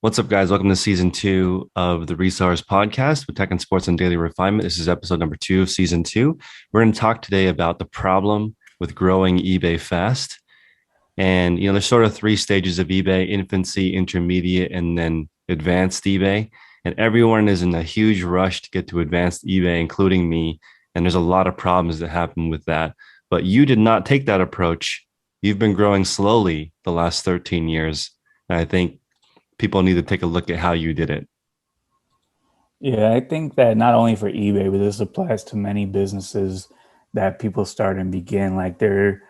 What's up, guys? Welcome to season two of the Resellers Podcast with Tech and Sports and Daily Refinement. This is episode number 2 of season two. We're going to talk today about the problem with growing eBay fast. And, there's sort of 3 stages of eBay: infancy, intermediate, and then advanced eBay. And everyone is in a huge rush to get to advanced eBay, including me. And there's a lot of problems that happen with that. But you did not take that approach. You've been growing slowly the last 13 years. And I think people need to take a look at how you did it. Yeah, I think that not only for eBay, but this applies to many businesses that people start and begin. Like there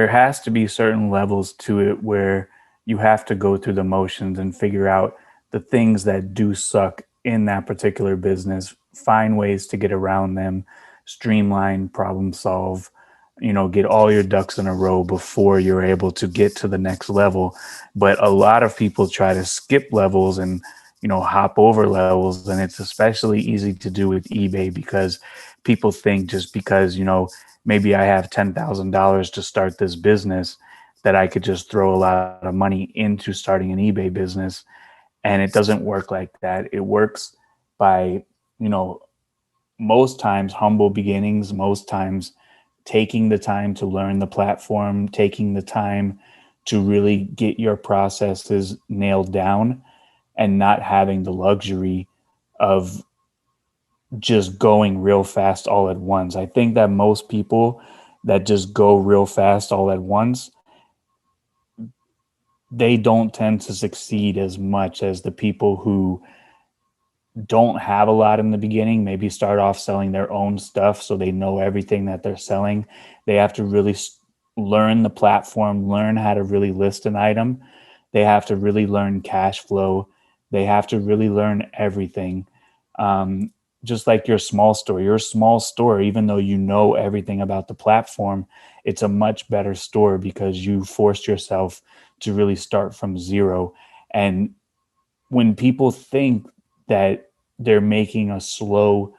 has to be certain levels to it where you have to go through the motions and figure out the things that do suck in that particular business, find ways to get around them, streamline, problem solve, get all your ducks in a row before you're able to get to the next level. But a lot of people try to skip levels and hop over levels, and it's especially easy to do with eBay because people think just because maybe I have $10,000 to start this business that I could just throw a lot of money into starting an eBay business, and it doesn't work like that. It works by most times humble beginnings, most times taking the time to learn the platform, taking the time to really get your processes nailed down, and not having the luxury of just going real fast all at once. I think that most people that just go real fast all at once, they don't tend to succeed as much as the people who don't have a lot in the beginning, maybe start off selling their own stuff so they know everything that they're selling. They have to really learn the platform, learn how to really list an item. They have to really learn cash flow. They have to really learn everything. Just like your small store, even though you know everything about the platform, it's a much better store because you forced yourself to really start from zero. And when people think that they're making a slow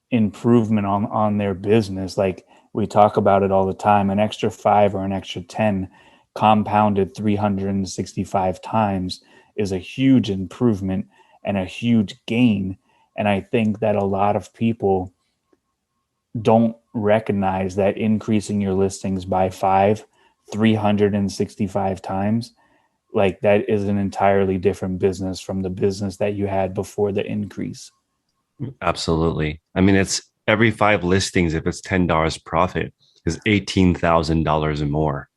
improvement on their business, like we talk about it all the time, an extra 5 or an extra 10 compounded 365 times is a huge improvement and a huge gain. And I think that a lot of people don't recognize that increasing your listings by 365 times, like that is an entirely different business from the business that you had before the increase. Absolutely. I mean, it's every 5 listings, if it's $10 profit, is $18,000 or more.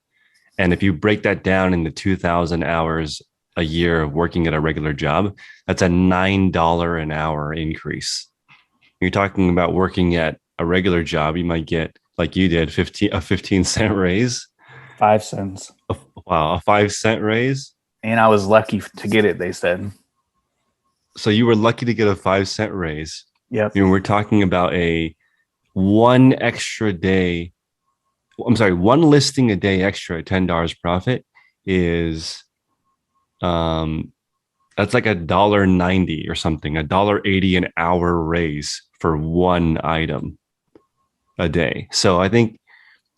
And if you break that down into 2,000 hours a year of working at a regular job, that's a $9 an hour increase. You're talking about working at a regular job, you might get, like you did, 15 cent raise. 5 cents. Wow, a 5 cent raise. And I was lucky to get it, they said. So you were lucky to get a 5 cent raise. Yep. We're talking about a one extra day. I'm sorry, one listing a day extra at $10 profit is that's like $1.90 or something, $1.80 an hour raise for one item a day. So I think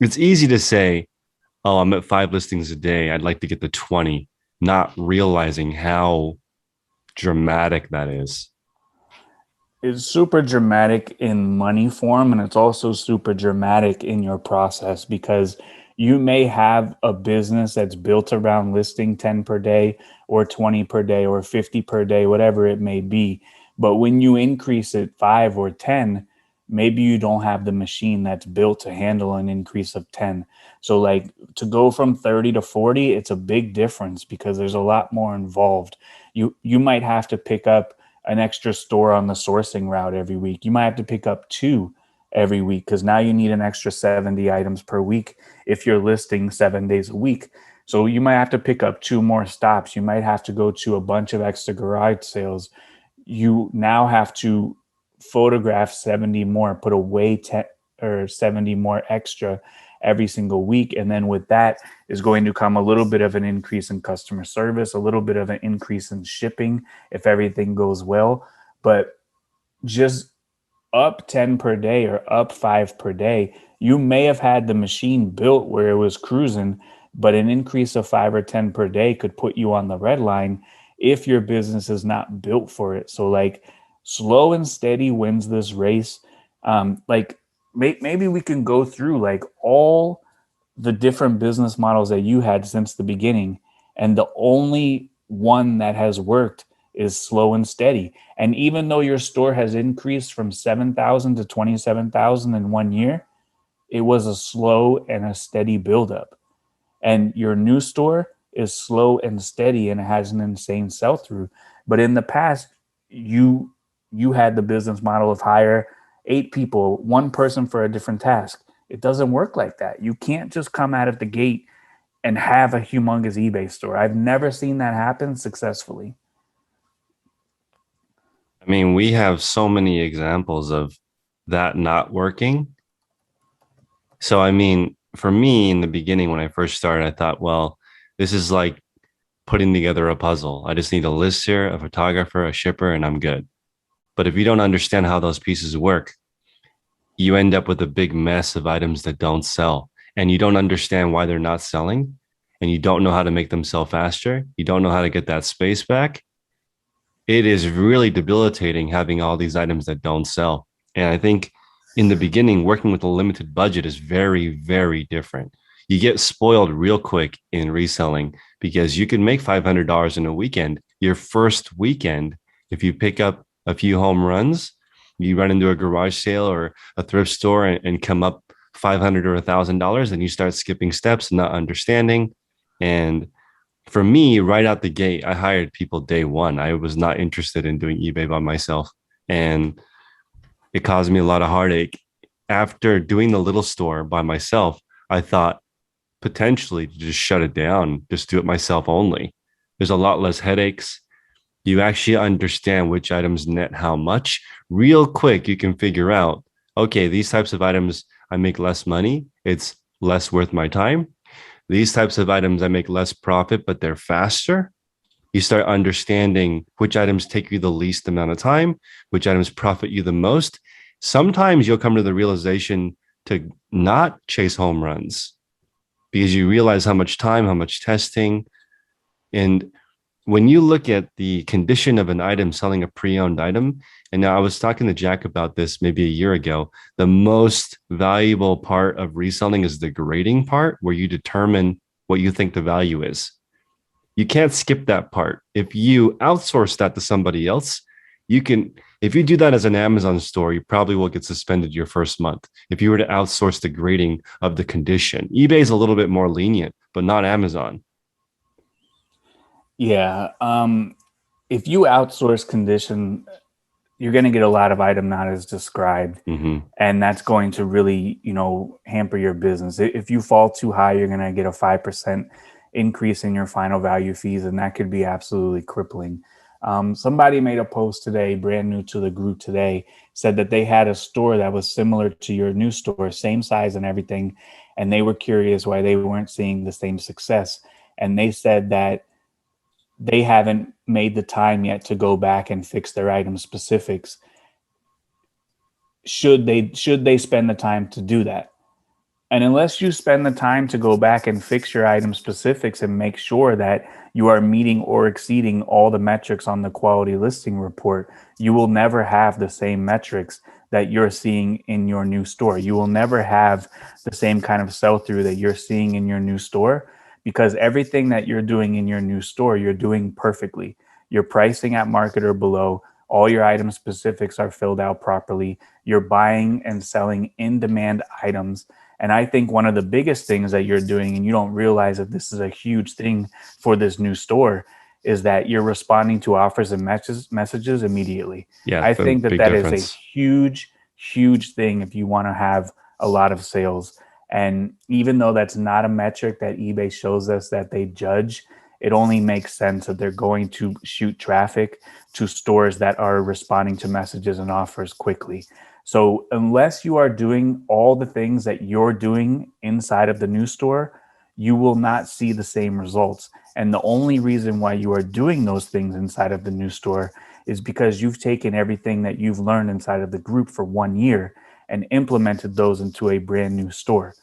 it's easy to say, oh, I'm at 5 listings a day, I'd like to get to 20, not realizing how dramatic that is. It's super dramatic in money form, and it's also super dramatic in your process because you may have a business that's built around listing 10 per day or 20 per day or 50 per day, whatever it may be. But when you increase it 5 or 10, maybe you don't have the machine that's built to handle an increase of 10. So like to go from 30 to 40, it's a big difference because there's a lot more involved. You might have to pick up an extra store on the sourcing route every week. You might have to pick up 2 every week because now you need an extra 70 items per week if you're listing 7 days a week. So you might have to pick up 2 more stops. You might have to go to a bunch of extra garage sales. You now have to photograph 70 more, put away 10 or 70 more extra every single week. And then with that is going to come a little bit of an increase in customer service, a little bit of an increase in shipping if everything goes well. But just up 10 per day or up 5 per day, you may have had the machine built where it was cruising, but an increase of 5 or 10 per day could put you on the red line if your business is not built for it. So like slow and steady wins this race. Like maybe we can go through like all the different business models that you had since the beginning, and the only one that has worked is slow and steady. And even though your store has increased from 7,000 to 27,000 in 1 year, it was a slow and a steady buildup. And your new store is slow and steady and it has an insane sell through. But in the past, you you had the business model of hire 8 people, one person for a different task. It doesn't work like that. You can't just come out of the gate and have a humongous eBay store. I've never seen that happen successfully. I mean, we have so many examples of that not working. So, I mean, for me in the beginning, when I first started, I thought, well, this is like putting together a puzzle. I just need a list here, a photographer, a shipper, and I'm good. But if you don't understand how those pieces work, you end up with a big mess of items that don't sell. And you don't understand why they're not selling. And you don't know how to make them sell faster. You don't know how to get that space back. It is really debilitating having all these items that don't sell. And I think in the beginning, working with a limited budget is very, very different. You get spoiled real quick in reselling because you can make $500 in a weekend. Your first weekend, if you pick up a few home runs, you run into a garage sale or a thrift store and come up 500 or $1,000, and you start skipping steps, not understanding. And for me, right out the gate, I hired people day one. I was not interested in doing eBay by myself. And it caused me a lot of heartache. After doing the little store by myself, I thought potentially to just shut it down, just do it myself only. There's a lot less headaches. You actually understand which items net how much. Real quick, you can figure out, okay, these types of items, I make less money. It's less worth my time. These types of items, I make less profit, but they're faster. You start understanding which items take you the least amount of time, which items profit you the most. Sometimes you'll come to the realization to not chase home runs because you realize how much time, how much testing. And when you look at the condition of an item selling a pre-owned item, and now I was talking to Jack about this maybe a year ago, the most valuable part of reselling is the grading part where you determine what you think the value is. You can't skip that part. If you outsource that to somebody else, you can, if you do that as an Amazon store, you probably will get suspended your first month. If you were to outsource the grading of the condition, eBay is a little bit more lenient, but not Amazon. Yeah. If you outsource condition, you're going to get a lot of item not as described. Mm-hmm. And that's going to really, hamper your business. If you fall too high, you're going to get a 5% increase in your final value fees, and that could be absolutely crippling. Somebody made a post today, brand new to the group today, said that they had a store that was similar to your new store, same size and everything, and they were curious why they weren't seeing the same success. And they said that they haven't made the time yet to go back and fix their item specifics. Should they spend the time to do that? And unless you spend the time to go back and fix your item specifics and make sure that you are meeting or exceeding all the metrics on the quality listing report, you will never have the same metrics that you're seeing in your new store. You will never have the same kind of sell through that you're seeing in your new store, because everything that you're doing in your new store, you're doing perfectly. You're pricing at market or below. All your item specifics are filled out properly. You're buying and selling in demand items. And I think one of the biggest things that you're doing, and you don't realize that this is a huge thing for this new store, is that you're responding to offers and messages immediately. Yeah, I it's a think that big that is a difference. huge, huge thing if you want to have a lot of sales. And even though that's not a metric that eBay shows us that they judge, it only makes sense that they're going to shoot traffic to stores that are responding to messages and offers quickly. So unless you are doing all the things that you're doing inside of the new store, you will not see the same results. And the only reason why you are doing those things inside of the new store is because you've taken everything that you've learned inside of the group for 1 year and implemented those into a brand new store.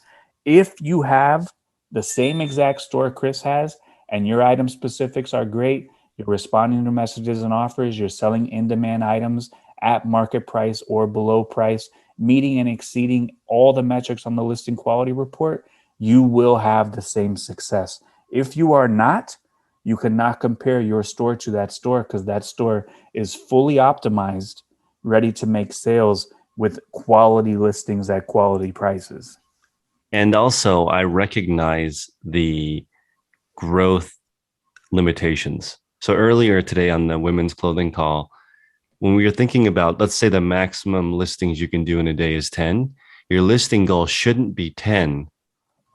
If you have the same exact store Chris has and your item specifics are great, You're responding to messages and offers. You're selling in-demand items at market price or below price, meeting and exceeding all the metrics on the listing quality report, you will have the same success. If you are not, you cannot compare your store to that store because that store is fully optimized, ready to make sales with quality listings at quality prices. And also, I recognize the growth limitations. So earlier today on the women's clothing call, when we were thinking about, let's say the maximum listings you can do in a day is 10, your listing goal shouldn't be 10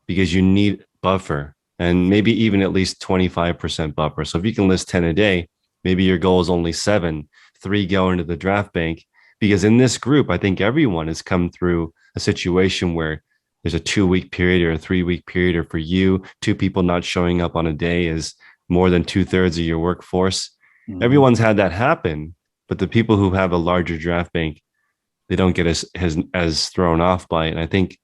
because you need buffer and maybe even at least 25% buffer. So if you can list 10 a day, maybe your goal is only seven, three go into the draft bank. Because in this group, I think everyone has come through a situation where there's a 2 week period or a 3 week period, or for you, two people not showing up on a day is more than 2/3 of your workforce. Mm-hmm. Everyone's had that happen, but the people who have a larger draft bank, they don't get as thrown off by it. And I think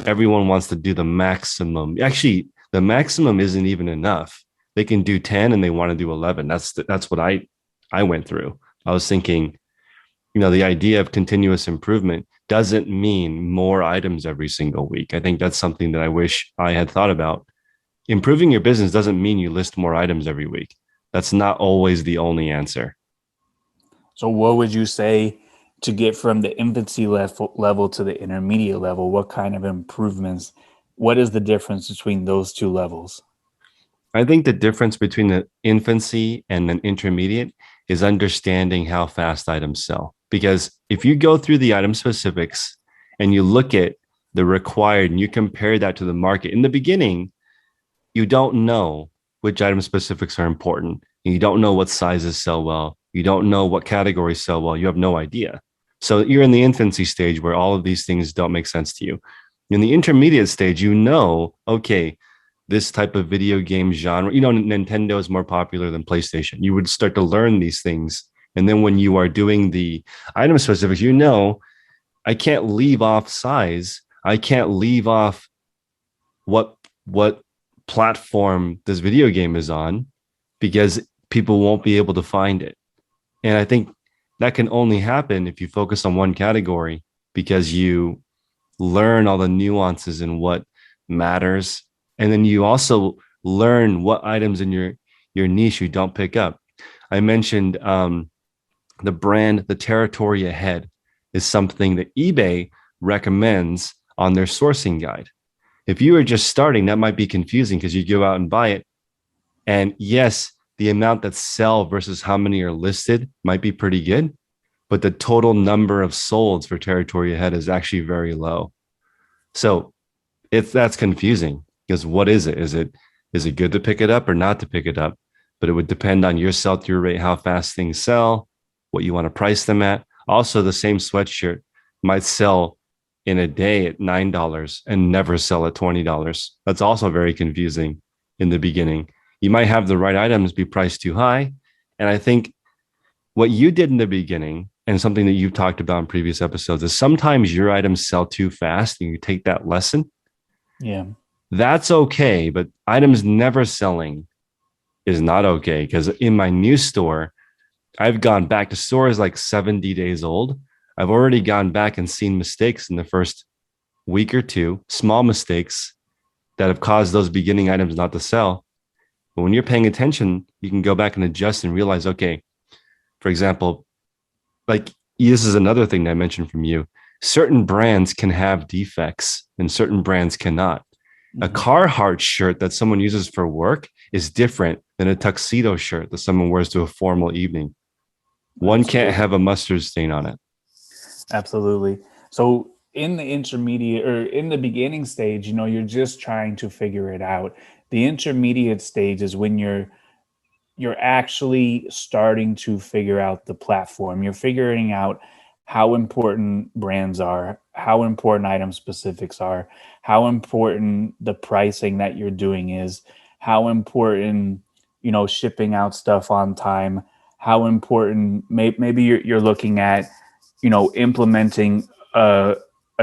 everyone wants to do the maximum. Actually, the maximum isn't even enough. They can do 10 and they want to do 11. That's what I went through. I was thinking, the idea of continuous improvement doesn't mean more items every single week. I think that's something that I wish I had thought about. Improving your business doesn't mean you list more items every week. That's not always the only answer. So, what would you say to get from the infancy level to the intermediate level? What kind of improvements? What is the difference between those two levels? I think the difference between the infancy and an intermediate is understanding how fast items sell. Because if you go through the item specifics and you look at the required and you compare that to the market in the beginning, you don't know which item specifics are important. You don't know what sizes sell well. You don't know what categories sell well. You have no idea. So you're in the infancy stage where all of these things don't make sense to you. In the intermediate stage, okay, this type of video game genre, Nintendo is more popular than PlayStation. You would start to learn these things. And then when you are doing the item specifics, I can't leave off size. I can't leave off what platform this video game is on because people won't be able to find it. And I think that can only happen if you focus on one category because you learn all the nuances and what matters. And then you also learn what items in your niche you don't pick up. I mentioned the brand, the territory ahead is something that eBay recommends on their sourcing guide. If you are just starting, that might be confusing because you go out and buy it. And yes, the amount that sell versus how many are listed might be pretty good, but the total number of solds for territory ahead is actually very low. So that's confusing because what is it? Is it good to pick it up or not to pick it up? But it would depend on your sell through rate, how fast things sell, what you want to price them at. Also, the same sweatshirt might sell in a day at $9 and never sell at $20. That's also very confusing in the beginning. You might have the right items be priced too high. And I think what you did in the beginning and something that you've talked about in previous episodes is sometimes your items sell too fast and you take that lesson. Yeah. That's okay. But items never selling is not okay. Because in my new store, I've gone back to stores like 70 days old. I've already gone back and seen mistakes in the first week or two, small mistakes that have caused those beginning items not to sell. But when you're paying attention, you can go back and adjust and realize, okay, for example, like this is another thing that I mentioned from you. Certain brands can have defects and certain brands cannot. A Carhartt shirt that someone uses for work is different than a tuxedo shirt that someone wears to a formal evening. One can't have a mustard stain on it. Absolutely. So in the intermediate or in the beginning stage, you're just trying to figure it out. The intermediate stage is when you're actually starting to figure out the platform. You're figuring out how important brands are, how important item specifics are, how important the pricing that you're doing is, how important, shipping out stuff on time, how important maybe you're looking at, implementing a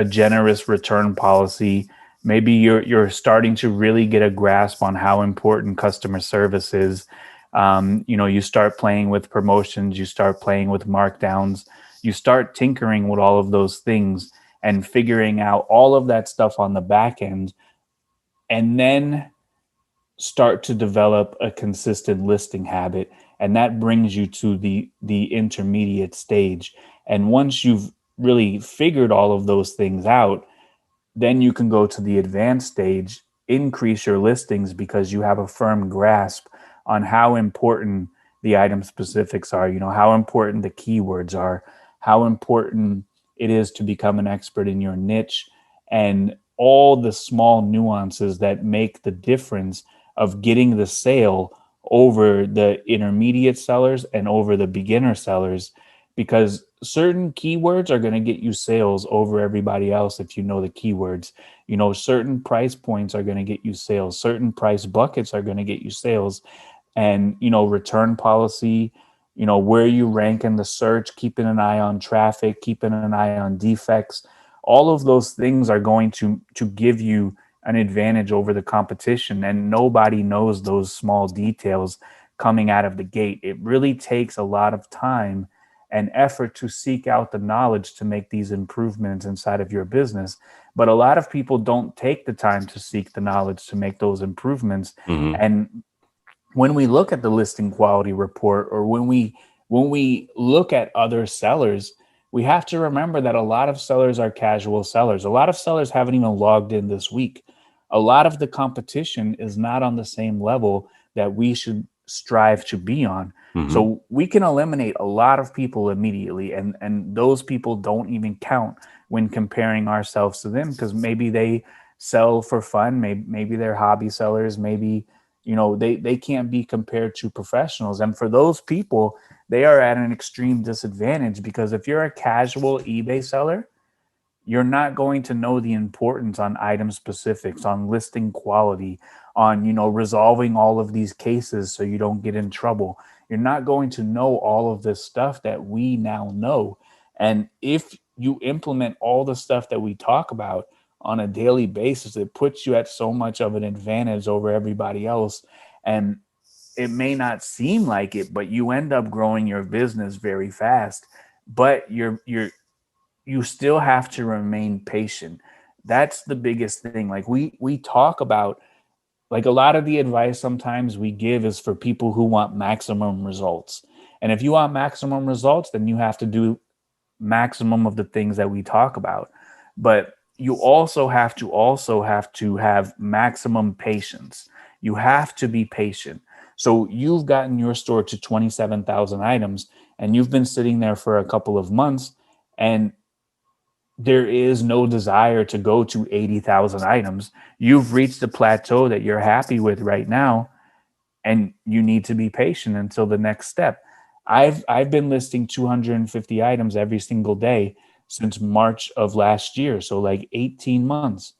generous return policy. Maybe you're starting to really get a grasp on how important customer service is. You start playing with promotions, you start playing with markdowns, you start tinkering with all of those things and figuring out all of that stuff on the back end, and then start to develop a consistent listing habit, and that brings you to the intermediate stage. And once you've really figured all of those things out, then you can go to the advanced stage, increase your listings because you have a firm grasp on how important the item specifics are, how important the keywords are, how important it is to become an expert in your niche, and all the small nuances that make the difference of getting the sale over the intermediate sellers and over the beginner sellers, because certain keywords are going to get you sales over everybody else if you know the keywords. Certain price points are going to get you sales, certain price buckets are going to get you sales, and return policy, where you rank in the search, keeping an eye on traffic, keeping an eye on defects. All of those things are going to give you an advantage over the competition, and nobody knows those small details coming out of the gate. It really takes a lot of time and effort to seek out the knowledge to make these improvements inside of your business. But a lot of people don't take the time to seek the knowledge to make those improvements. Mm-hmm. And when we look at the listing quality report, or when we look at other sellers, we have to remember that a lot of sellers are casual sellers. A lot of sellers haven't even logged in this week. A lot of the competition is not on the same level that we should strive to be on. Mm-hmm. So we can eliminate a lot of people immediately, and those people don't even count when comparing ourselves to them, because maybe they sell for fun, maybe they're hobby sellers, maybe they can't be compared to professionals. And for those people, they are at an extreme disadvantage, because if you're a casual eBay seller, you're not going to know the importance on item specifics, on listing quality, on resolving all of these cases so you don't get in trouble. You're not going to know all of this stuff that we now know. And if you implement all the stuff that we talk about on a daily basis, it puts you at so much of an advantage over everybody else. And it may not seem like it, but you end up growing your business very fast. But you still have to remain patient. That's the biggest thing. Like we talk about, like, a lot of the advice sometimes we give is for people who want maximum results. And if you want maximum results, then you have to do maximum of the things that we talk about. But you also have to have maximum patience. You have to be patient. So you've gotten your store to 27,000 items, and you've been sitting there for a couple of months, and there is no desire to go to 80,000 items. You've reached a plateau that you're happy with right now, and you need to be patient until the next step. I've been listing 250 items every single day since March of last year, so like 18 months.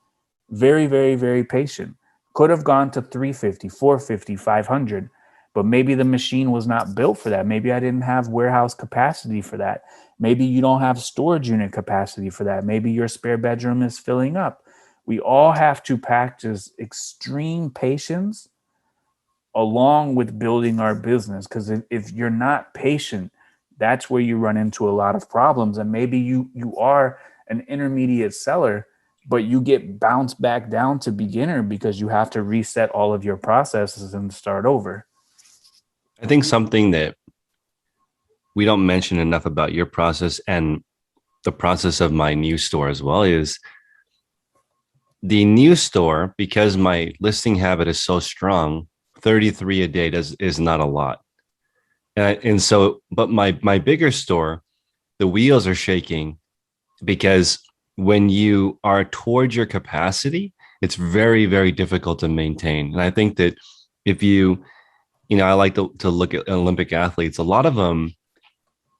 Very, very, very patient. Could have gone to 350, 450, 500, but maybe the machine was not built for that. Maybe I didn't have warehouse capacity for that. Maybe you don't have storage unit capacity for that. Maybe your spare bedroom is filling up. We all have to practice extreme patience along with building our business, because if you're not patient, that's where you run into a lot of problems. And maybe you are an intermediate seller, but you get bounced back down to beginner because you have to reset all of your processes and start over. I think something that we don't mention enough about your process and the process of my new store as well is the new store, because my listing habit is so strong. 33 a day is not a lot. And so, but my bigger store, the wheels are shaking, because when you are towards your capacity, it's very, very difficult to maintain. And I think that if I like to look at Olympic athletes, a lot of them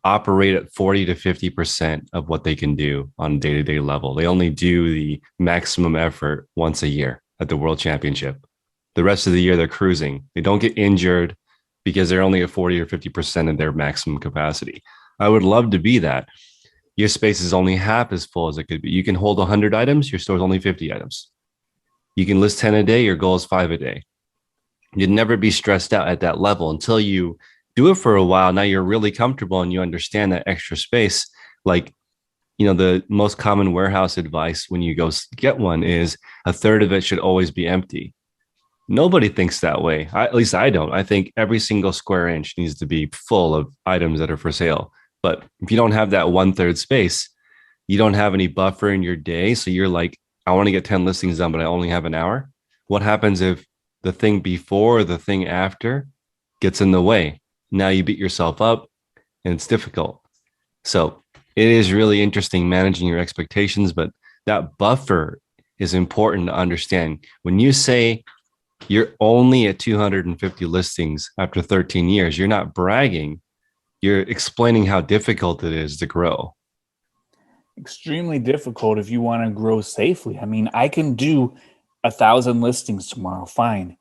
operate at 40 to 50% of what they can do on a day-to-day level. They only do the maximum effort once a year at the world championship. The rest of the year, they're cruising. They don't get injured because they're only at 40 or 50% of their maximum capacity. I would love to be that. Your space is only half as full as it could be. You can hold 100 items, your store's only 50 items. You can list 10 a day, your goal is 5 a day. You'd never be stressed out at that level until you do it for a while. Now you're really comfortable and you understand that extra space. Like, the most common warehouse advice when you go get one is a third of it should always be empty. Nobody thinks that way. At least I don't. I think every single square inch needs to be full of items that are for sale. But if you don't have that one third space, you don't have any buffer in your day. So you're like, I want to get 10 listings done, but I only have an hour. What happens if the thing before or the thing after gets in the way? Now you beat yourself up and it's difficult. So it is really interesting managing your expectations, but that buffer is important to understand. When you say you're only at 250 listings after 13 years, you're not bragging. You're explaining how difficult it is to grow. Extremely difficult if you want to grow safely. I mean, I can do 1,000 listings tomorrow, fine.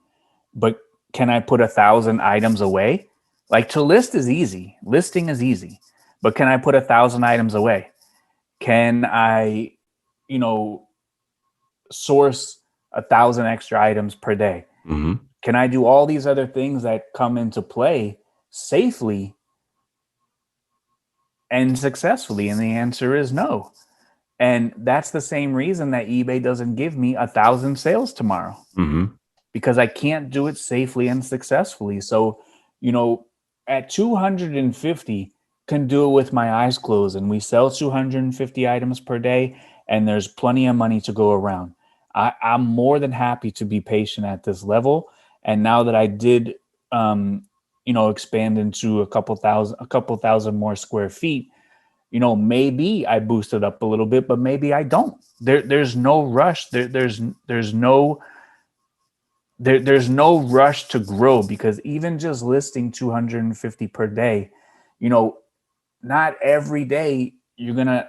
But can I put 1,000 items away? Like, to list is easy, listing is easy. But can I put 1,000 items away? Can I, you know, source 1,000 extra items per day? Mm-hmm. Can I do all these other things that come into play safely and successfully? And the answer is no. And that's the same reason that eBay doesn't give me 1,000 sales tomorrow, Mm-hmm. because I can't do it safely and successfully. So, you know, at 250, can do it with my eyes closed, and we sell 250 items per day, and there's plenty of money to go around. I'm more than happy to be patient at this level. And now that I did, expand into a couple thousand more square feet, maybe I boost it up a little bit, but maybe I don't. There's no rush. There's no rush to grow, because even just listing 250 per day, you know, not every day you're gonna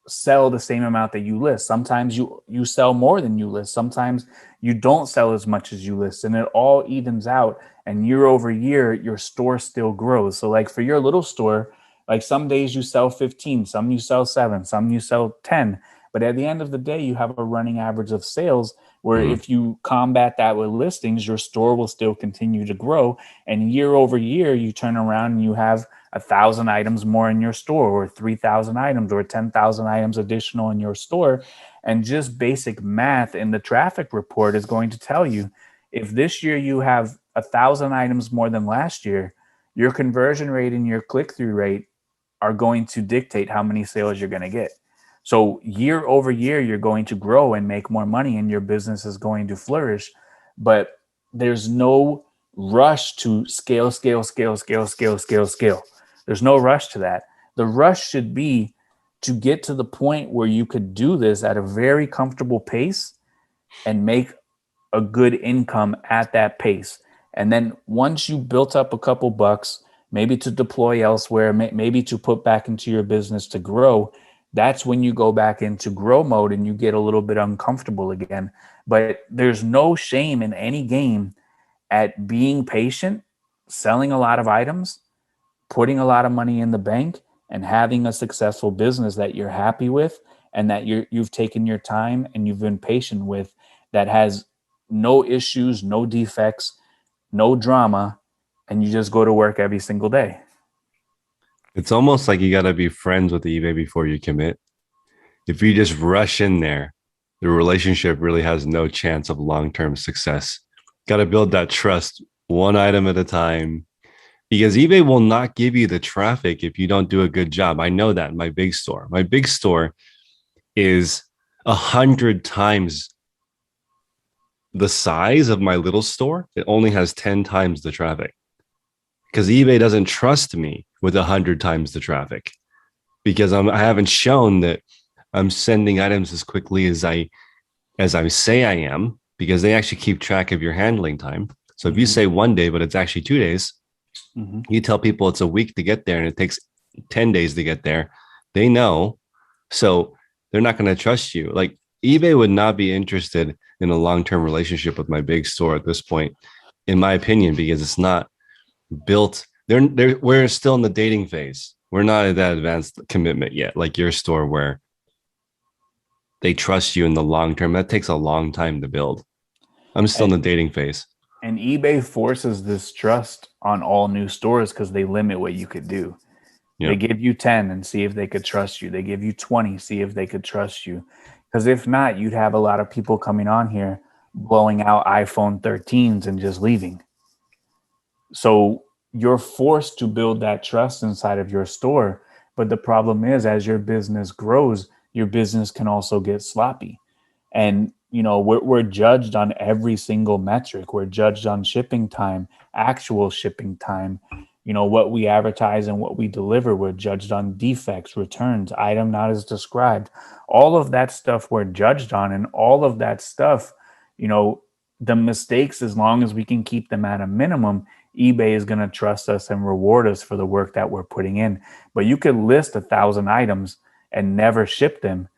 sell the same amount that you list. Sometimes you sell more than you list. Sometimes you don't sell as much as you list, and it all evens out. And year over year, your store still grows. So, like, for your little store, like, some days you sell 15, some you sell 7, some you sell 10. But at the end of the day, you have a running average of sales, where Mm-hmm. if you combat that with listings, your store will still continue to grow. And year over year, you turn around and you have 1,000 items more in your store, or 3,000 items, or 10,000 items additional in your store. And just basic math in the traffic report is going to tell you, if this year you have 1,000 items more than last year, your conversion rate and your click through rate are going to dictate how many sales you're going to get. So year over year, you're going to grow and make more money, and your business is going to flourish. But there's no rush to scale, scale, scale, scale, scale, scale, scale. There's no rush to that. The rush should be to get to the point where you could do this at a very comfortable pace and make a good income at that pace. And then once you built up a couple bucks, maybe to deploy elsewhere, maybe to put back into your business to grow, that's when you go back into grow mode and you get a little bit uncomfortable again. But there's no shame in any game at being patient, selling a lot of items, putting a lot of money in the bank, and having a successful business that you're happy with, and that you've taken your time and you've been patient with, that has no issues, no defects, no drama, and you just go to work every single day. It's almost like you got to be friends with eBay before you commit. If you just rush in there, the relationship really has no chance of long-term success. Got to build that trust one item at a time, because eBay will not give you the traffic if you don't do a good job. I know that in my big store. My big store is 100 times the size of my little store. It only has 10 times the traffic because eBay doesn't trust me with 100 times the traffic, because I haven't shown that I'm sending items as quickly as I say I am, because they actually keep track of your handling time. So if you Mm-hmm. say one day, but it's actually 2 days, Mm-hmm. you tell people it's a week to get there and it takes 10 days to get there. They know. So they're not going to trust you. Like, eBay would not be interested in a long-term relationship with my big store at this point, in my opinion, because it's not built. We're still in the dating phase. We're not at that advanced commitment yet, like your store, where they trust you in the long term. That takes a long time to build. I'm still in the dating phase. And eBay forces this trust on all new stores because they limit what you could do. They Yeah. give you 10 and see if they could trust you. They give you 20, see if they could trust you. Because if not, you'd have a lot of people coming on here blowing out iPhone 13s and just leaving. So you're forced to build that trust inside of your store. But the problem is, as your business grows, your business can also get sloppy. And, we're judged on every single metric. We're judged on shipping time, actual shipping time, what we advertise and what we deliver. We're judged on defects, returns, item not as described. All of that stuff we're judged on. And all of that stuff, you know, the mistakes, as long as we can keep them at a minimum, eBay is going to trust us and reward us for the work that we're putting in. But you could list 1,000 items and never ship them,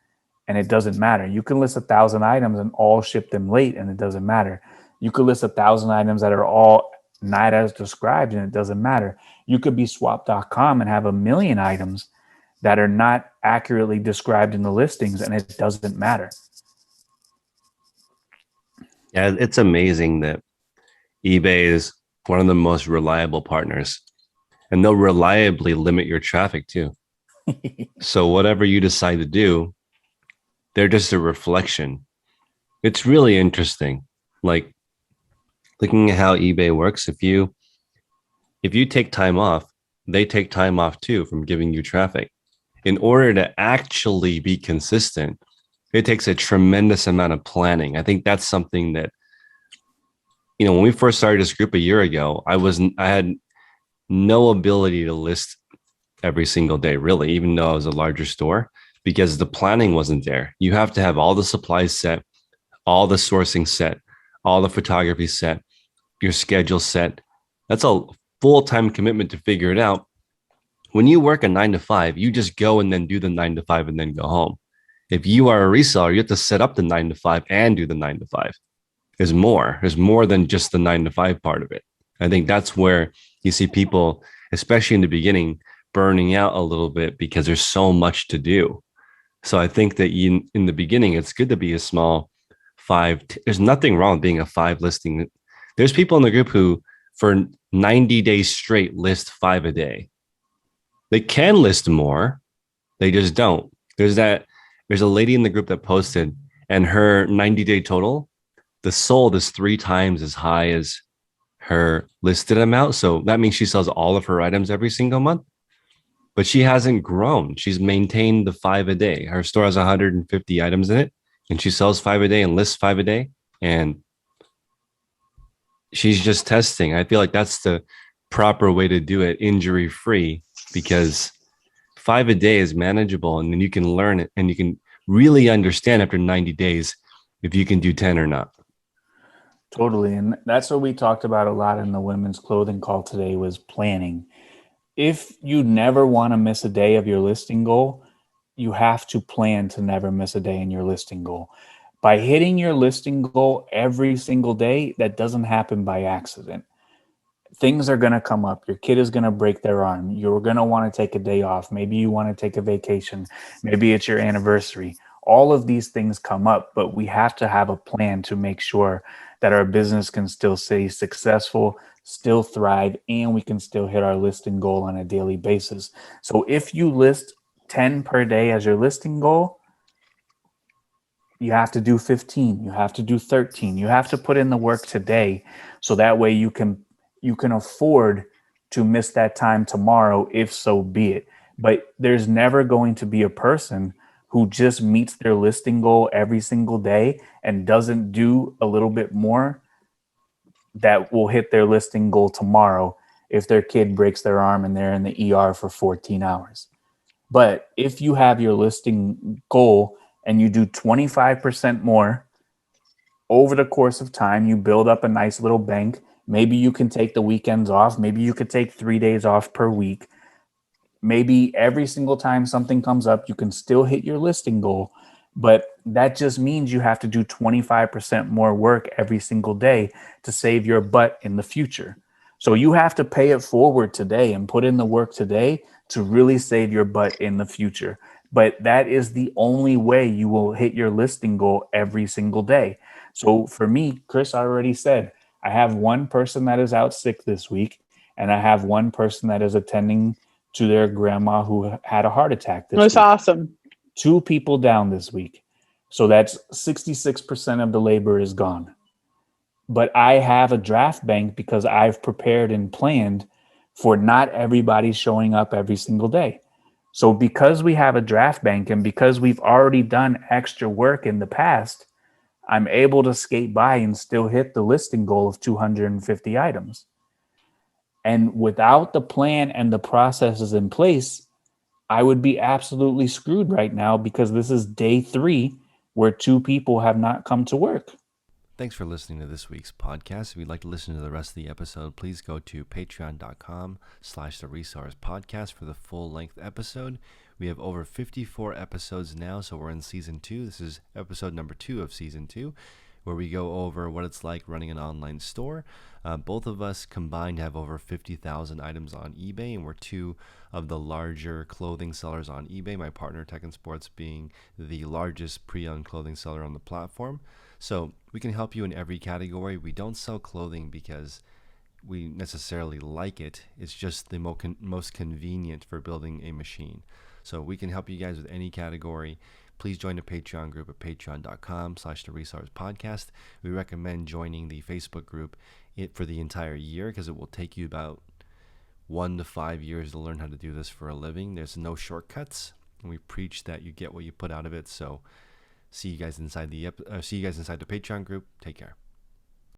and it doesn't matter. You can list 1,000 items and all ship them late, and it doesn't matter. You could list 1,000 items that are all not as described, and it doesn't matter. You could be swap.com and have 1,000,000 items that are not accurately described in the listings, and it doesn't matter. Yeah, it's amazing that eBay is one of the most reliable partners, and they'll reliably limit your traffic too. So whatever you decide to do, they're just a reflection. It's really interesting. Like looking at how eBay works, if you take time off, they take time off too from giving you traffic. In order to actually be consistent, it takes a tremendous amount of planning. I think that's something that, when we first started this group a year ago, I had no ability to list every single day, really, even though I was a larger store, because the planning wasn't there. You have to have all the supplies set, all the sourcing set, all the photography set, your schedule set. That's a full-time commitment to figure it out. When you work a 9 to 5, you just go and then do the 9 to 5 and then go home. If you are a reseller, you have to set up the 9 to 5 and do the 9 to 5. There's more than just the 9 to 5 part of it. I think that's where you see people, especially in the beginning, burning out a little bit because there's so much to do. So I think that in the beginning, it's good to be a small five. There's nothing wrong with being a 5 listing. There's people in the group who, for 90 days straight, list 5 a day. They can list more, they just don't. There's a lady in the group that posted, and her 90-day total, the sold is 3 times as high as her listed amount. So that means she sells all of her items every single month, but she hasn't grown. She's maintained the 5 a day. Her store has 150 items in it, and she sells 5 a day and lists 5 a day. And she's just testing. I feel like that's the proper way to do it, injury free, because 5 a day is manageable. And then you can learn it and you can really understand after 90 days if you can do 10 or not. Totally. And that's what we talked about a lot in the women's clothing call today, was planning. If you never want to miss a day of your listing goal, you have to plan to never miss a day in your listing goal. By hitting your listing goal every single day, that doesn't happen by accident. Things are going to come up. Your kid is going to break their arm. You're going to want to take a day off. Maybe you want to take a vacation. Maybe it's your anniversary. All of these things come up, but we have to have a plan to make sure that our business can still stay successful, still thrive, and we can still hit our listing goal on a daily basis. So if you list 10 per day as your listing goal, you have to do 15, you have to do 13, you have to put in the work today, so that way you can afford to miss that time tomorrow, if so be it. But there's never going to be a person who just meets their listing goal every single day and doesn't do a little bit more, that will hit their listing goal tomorrow if their kid breaks their arm and they're in the ER for 14 hours. But if you have your listing goal and you do 25% more over the course of time, you build up a nice little bank. Maybe you can take the weekends off. Maybe you could take 3 days off per week. Maybe every single time something comes up, you can still hit your listing goal. But that just means you have to do 25% more work every single day to save your butt in the future. So you have to pay it forward today and put in the work today to really save your butt in the future. But that is the only way you will hit your listing goal every single day. So for me, Chris already said, I have one person that is out sick this week, and I have one person that is attending to their grandma who had a heart attack this That's week. awesome. 2 people down this week. So that's 66% of the labor is gone. But I have a draft bank because I've prepared and planned for not everybody showing up every single day. So because we have a draft bank and because we've already done extra work in the past, I'm able to skate by and still hit the listing goal of 250 items. And without the plan and the processes in place, I would be absolutely screwed right now because this is day 3 where 2 people have not come to work. Thanks for listening to this week's podcast. If you'd like to listen to the rest of the episode, please go to patreon.com/the Resource Podcast for the full length episode. We have over 54 episodes now, so we're in season 2. This is episode number 2 of season 2, where we go over what it's like running an online store. Both of us combined have over 50,000 items on eBay, and we're 2 of the larger clothing sellers on eBay. My partner, Tech and Sports, being the largest pre-owned clothing seller on the platform. So we can help you in every category. We don't sell clothing because we necessarily like it. It's just the most convenient for building a machine. So we can help you guys with any category. Please join the Patreon group at patreon.com/the Resource Podcast. We recommend joining the Facebook group for the entire year because it will take you about 1 to 5 years to learn how to do this for a living. There's no shortcuts, and we preach that you get what you put out of it. So see you guys inside the Patreon group. Take care.